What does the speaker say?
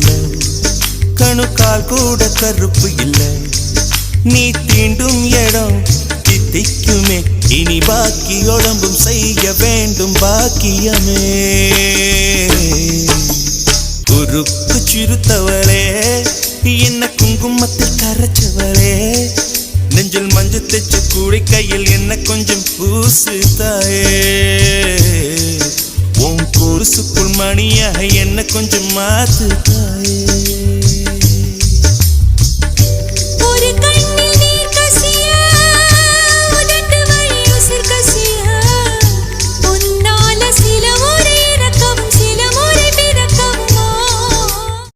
இல்ல, கணுக்கால் கூட கருப்பு இல்ல. நீ தீண்டும் இடம் தித்திக்குமே, இனி பாக்கி உடம்பும் செய்ய வேண்டும் பாக்கியமே. உருக்கு சிறுத்தவளே, என்ன குங்குமத்தில் கரைச்சவளே, நெஞ்சில் மஞ்சள் தைச்ச கூடை கையில் என்ன கொஞ்சம் பூசு தாயே. உன் கொலுசுக்குள் மணியாக என்ன கொஞ்சம் மாத்து தாயே.